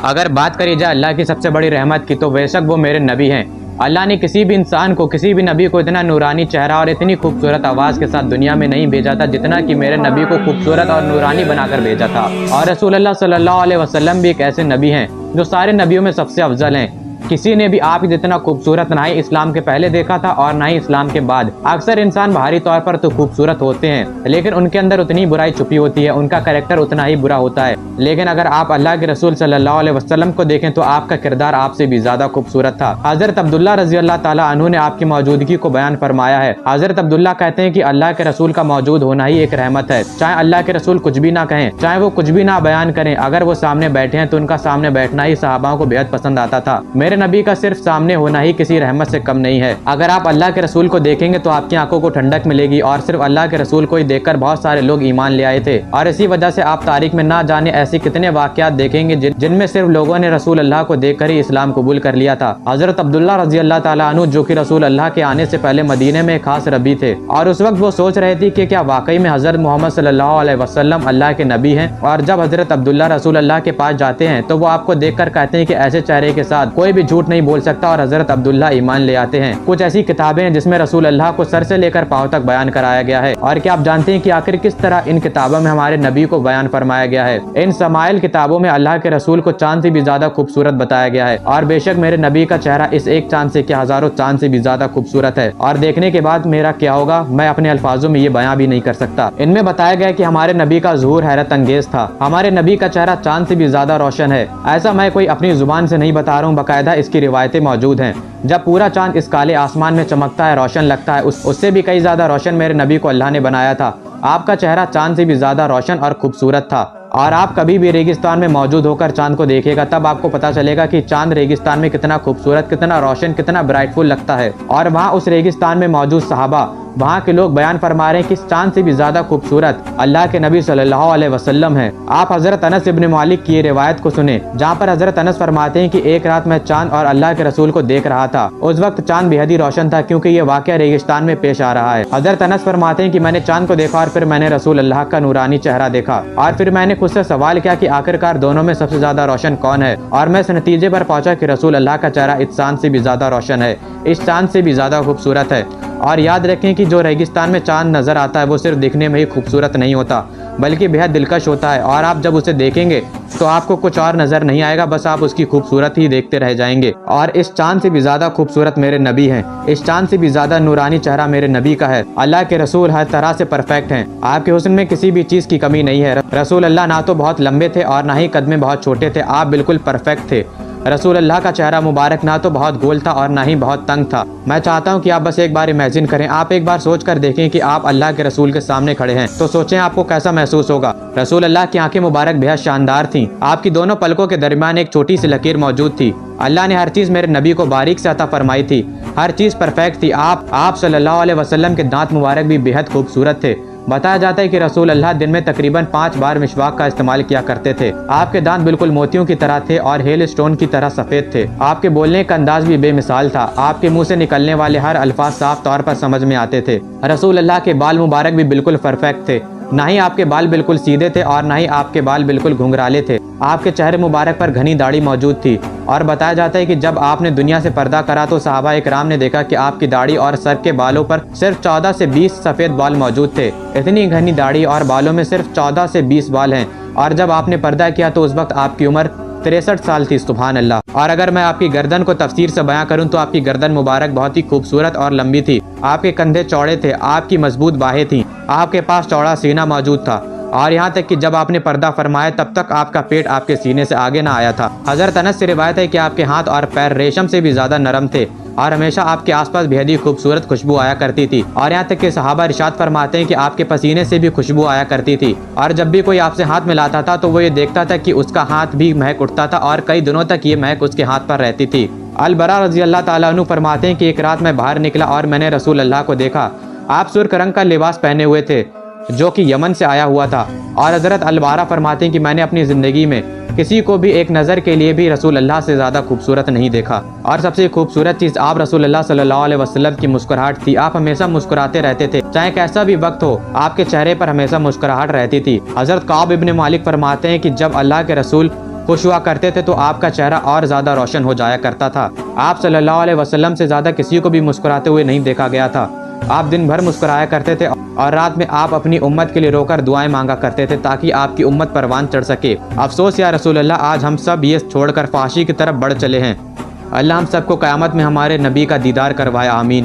اگر بات کری جائے اللہ کی سب سے بڑی رحمت کی تو بے شک وہ میرے نبی ہیں۔ اللہ نے کسی بھی انسان کو، کسی بھی نبی کو اتنا نورانی چہرہ اور اتنی خوبصورت آواز کے ساتھ دنیا میں نہیں بھیجا تھا جتنا کہ میرے نبی کو خوبصورت اور نورانی بنا کر بھیجا تھا۔ اور رسول اللہ صلی اللہ علیہ وسلم بھی ایک ایسے نبی ہیں جو سارے نبیوں میں سب سے افضل ہیں۔ کسی نے بھی آپ جتنا خوبصورت نہ ہی اسلام کے پہلے دیکھا تھا اور نہ ہی اسلام کے بعد۔ اکثر انسان باہری طور پر تو خوبصورت ہوتے ہیں لیکن ان کے اندر اتنی برائی چھپی ہوتی ہے، ان کا کریکٹر اتنا ہی برا ہوتا ہے۔ لیکن اگر آپ اللہ کے رسول صلی اللہ علیہ وسلم کو دیکھیں تو آپ کا کردار آپ سے بھی زیادہ خوبصورت تھا۔ حضرت عبداللہ رضی اللہ تعالیٰ عنہ نے آپ کی موجودگی کو بیان فرمایا ہے۔ حضرت عبداللہ کہتے ہیں کہ اللہ کے رسول کا موجود ہونا ہی ایک رحمت ہے۔ چاہے اللہ کے رسول کچھ بھی نہ کہیں، چاہے وہ کچھ بھی نہ بیان کریں، اگر وہ سامنے بیٹھے ہیں تو ان کا سامنے بیٹھنا ہی صحابہ کو بےحد پسند آتا تھا۔ میرے نبی کا صرف سامنے ہونا ہی کسی رحمت سے کم نہیں ہے۔ اگر آپ اللہ کے رسول کو دیکھیں گے تو آپ کی آنکھوں کو ٹھنڈک ملے گی، اور صرف اللہ کے رسول کو ہی دیکھ کر بہت سارے لوگ ایمان لے آئے تھے، اور اسی وجہ سے آپ تاریخ میں نہ جانے ایسی کتنے واقعات دیکھیں گے جن میں صرف لوگوں نے رسول اللہ کو دیکھ کر ہی اسلام قبول کر لیا تھا۔ حضرت عبداللہ رضی اللہ تعالیٰ عنہ جو کہ رسول اللہ کے آنے سے پہلے مدینے میں ایک خاص ربی تھے، اور اس وقت وہ سوچ رہے تھے کہ کیا واقعی میں حضرت محمد صلی اللہ علیہ وسلم اللہ کے نبی ہیں۔ اور جب حضرت عبداللہ رسول اللہ کے پاس جاتے ہیں تو وہ آپ کو دیکھ کر کہتے ہیں کہ ایسے چہرے کے ساتھ کوئی بھی جھوٹ نہیں بول سکتا، اور حضرت عبداللہ ایمان لے آتے ہیں۔ کچھ ایسی کتابیں ہیں جس میں رسول اللہ کو سر سے لے کر پاؤں تک بیان کرایا گیا ہے، اور کیا آپ جانتے ہیں کہ آخر کس طرح ان کتابوں میں ہمارے نبی کو بیان فرمایا گیا ہے؟ ان شمائل کتابوں میں اللہ کے رسول کو چاند سے بھی زیادہ خوبصورت بتایا گیا ہے، اور بے شک میرے نبی کا چہرہ اس ایک چاند سے کیا ہزاروں چاند سے بھی زیادہ خوبصورت ہے، اور دیکھنے کے بعد میرا کیا ہوگا میں اپنے الفاظوں میں یہ بیان بھی نہیں کر سکتا۔ ان میں بتایا گیا کہ ہمارے نبی کا ظہور حیرت انگیز تھا، ہمارے نبی کا چہرہ چاند سے بھی زیادہ روشن ہے۔ ایسا میں کوئی اپنی زبان سے نہیں بتا رہا ہوں، باقاعدہ اس کی روایتیں موجود ہیں۔ جب پورا چاند اس کالے آسمان میں چمکتا ہے، روشن لگتا ہے، اس سے بھی کئی زیادہ روشن میرے نبی کو اللہ نے بنایا تھا۔ آپ کا چہرہ چاند سے بھی زیادہ روشن اور خوبصورت تھا، اور آپ کبھی بھی ریگستان میں موجود ہو کر چاند کو دیکھے گا تب آپ کو پتا چلے گا کہ چاند ریگستان میں کتنا خوبصورت، کتنا روشن، کتنا برائٹ فل لگتا ہے۔ اور وہاں اس ریگستان میں موجود صحابہ، وہاں کے لوگ بیان فرما رہے ہیں کہ اس چاند سے بھی زیادہ خوبصورت اللہ کے نبی صلی اللہ علیہ وسلم ہے۔ آپ حضرت انس ابن مالک کی روایت کو سنیں جہاں پر حضرت انس فرماتے ہیں کہ ایک رات میں چاند اور اللہ کے رسول کو دیکھ رہا تھا۔ اس وقت چاند بے حد ہی روشن تھا کیونکہ یہ واقعہ ریگستان میں پیش آ رہا ہے۔ حضرت انس فرماتے ہیں کہ میں نے چاند کو دیکھا اور پھر میں نے رسول اللہ کا نورانی چہرہ دیکھا، اور پھر میں نے خود سے سوال کیا کہ آخرکار دونوں میں سب سے زیادہ روشن کون ہے، اور میں اس نتیجے پر پہنچا کہ رسول اللہ کا چہرہ اس چاند سے بھی زیادہ روشن ہے، اس چاند سے بھی زیادہ خوبصورت ہے۔ اور یاد رکھیں کہ جو ریگستان میں چاند نظر آتا ہے وہ صرف دکھنے میں ہی خوبصورت نہیں ہوتا بلکہ بہت دلکش ہوتا ہے، اور آپ جب اسے دیکھیں گے تو آپ کو کچھ اور نظر نہیں آئے گا، بس آپ اس کی خوبصورت ہی دیکھتے رہ جائیں گے۔ اور اس چاند سے بھی زیادہ خوبصورت میرے نبی ہیں، اس چاند سے بھی زیادہ نورانی چہرہ میرے نبی کا ہے۔ اللہ کے رسول ہر طرح سے پرفیکٹ ہیں، آپ کے حسن میں کسی بھی چیز کی کمی نہیں ہے۔ رسول اللہ نہ تو بہت لمبے تھے اور نہ ہی قد میں بہت چھوٹے تھے، آپ بالکل پرفیکٹ تھے۔ رسول اللہ کا چہرہ مبارک نہ تو بہت گول تھا اور نہ ہی بہت تنگ تھا۔ میں چاہتا ہوں کہ آپ بس ایک بار امیجن کریں، آپ ایک بار سوچ کر دیکھیں کہ آپ اللہ کے رسول کے سامنے کھڑے ہیں تو سوچیں آپ کو کیسا محسوس ہوگا۔ رسول اللہ کی آنکھیں مبارک بہت شاندار تھیں، آپ کی دونوں پلکوں کے درمیان ایک چھوٹی سی لکیر موجود تھی۔ اللہ نے ہر چیز میرے نبی کو باریک سے عطا فرمائی تھی، ہر چیز پرفیکٹ تھی۔ آپ صلی اللہ علیہ وسلم کے دانت مبارک بھی بہت خوبصورت تھے۔ بتایا جاتا ہے کہ رسول اللہ دن میں تقریباً 5 بار مسواک کا استعمال کیا کرتے تھے۔ آپ کے دانت بالکل موتیوں کی طرح تھے اور ہیل اسٹون کی طرح سفید تھے۔ آپ کے بولنے کا انداز بھی بے مثال تھا، آپ کے منہ سے نکلنے والے ہر الفاظ صاف طور پر سمجھ میں آتے تھے۔ رسول اللہ کے بال مبارک بھی بالکل پرفیکٹ تھے، نہ ہی آپ کے بال بالکل سیدھے تھے اور نہ ہی آپ کے بال بالکل گھنگرالے تھے۔ آپ کے چہرے مبارک پر گھنی داڑھی موجود تھی، اور بتایا جاتا ہے کہ جب آپ نے دنیا سے پردہ کرا تو صحابہ اکرام نے دیکھا کہ آپ کی داڑھی اور سر کے بالوں پر صرف 14 سے 20 سفید بال موجود تھے۔ اتنی گھنی داڑھی اور بالوں میں صرف 14 سے 20 بال ہیں، اور جب آپ نے پردہ کیا تو اس وقت آپ کی عمر 63 سال تھی، سبحان اللہ۔ اور اگر میں آپ کی گردن کو تفسیر سے بیان کروں تو آپ کی گردن مبارک بہت ہی خوبصورت اور لمبی تھی، آپ کے کندھے چوڑے تھے، آپ کی مضبوط باہیں تھیں، آپ کے پاس چوڑا سینہ موجود تھا، اور یہاں تک کہ جب آپ نے پردہ فرمایا تب تک آپ کا پیٹ آپ کے سینے سے آگے نہ آیا تھا۔ حضرت انس سے روایت ہے کہ آپ کے ہاتھ اور پیر ریشم سے بھی زیادہ نرم تھے، اور ہمیشہ آپ کے آس پاس بے حد ہی خوبصورت خوشبو آیا کرتی تھی، اور یہاں تک کہ صحابہ ارشاد فرماتے ہیں کہ آپ کے پسینے سے بھی خوشبو آیا کرتی تھی، اور جب بھی کوئی آپ سے ہاتھ ملاتا تھا تو وہ یہ دیکھتا تھا کہ اس کا ہاتھ بھی مہک اٹھتا تھا، اور کئی دنوں تک یہ مہک اس کے ہاتھ پر رہتی تھی۔ البراء رضی اللہ تعالیٰ عنہ فرماتے ہیں کہ ایک رات میں باہر نکلا اور میں نے رسول اللہ کو دیکھا، آپ سرخ رنگ کا لباس پہنے ہوئے تھے جو کہ یمن سے آیا ہوا تھا، اور حضرت البراء فرماتے ہیں کہ میں نے اپنی زندگی میں کسی کو بھی ایک نظر کے لیے بھی رسول اللہ سے زیادہ خوبصورت نہیں دیکھا، اور سب سے خوبصورت چیز آپ رسول اللہ صلی اللہ علیہ وسلم کی مسکراہٹ تھی۔ آپ ہمیشہ مسکراتے رہتے تھے، چاہے کیسا بھی وقت ہو آپ کے چہرے پر ہمیشہ مسکراہٹ رہتی تھی۔ حضرت کعب ابن مالک فرماتے ہیں کہ جب اللہ کے رسول خوش ہوا کرتے تھے تو آپ کا چہرہ اور زیادہ روشن ہو جایا کرتا تھا۔ آپ صلی اللہ علیہ وسلم سے زیادہ کسی کو بھی مسکراتے ہوئے نہیں دیکھا گیا تھا۔ آپ دن بھر مسکرایا کرتے تھے اور رات میں آپ اپنی امت کے لیے رو کر دعائیں مانگا کرتے تھے تاکہ آپ کی امت پروان چڑھ سکے۔ افسوس یا رسول اللہ، آج ہم سب یہ چھوڑ کر فحاشی کی طرف بڑھ چلے ہیں۔ اللہ ہم سب کو قیامت میں ہمارے نبی کا دیدار کروائے، آمین۔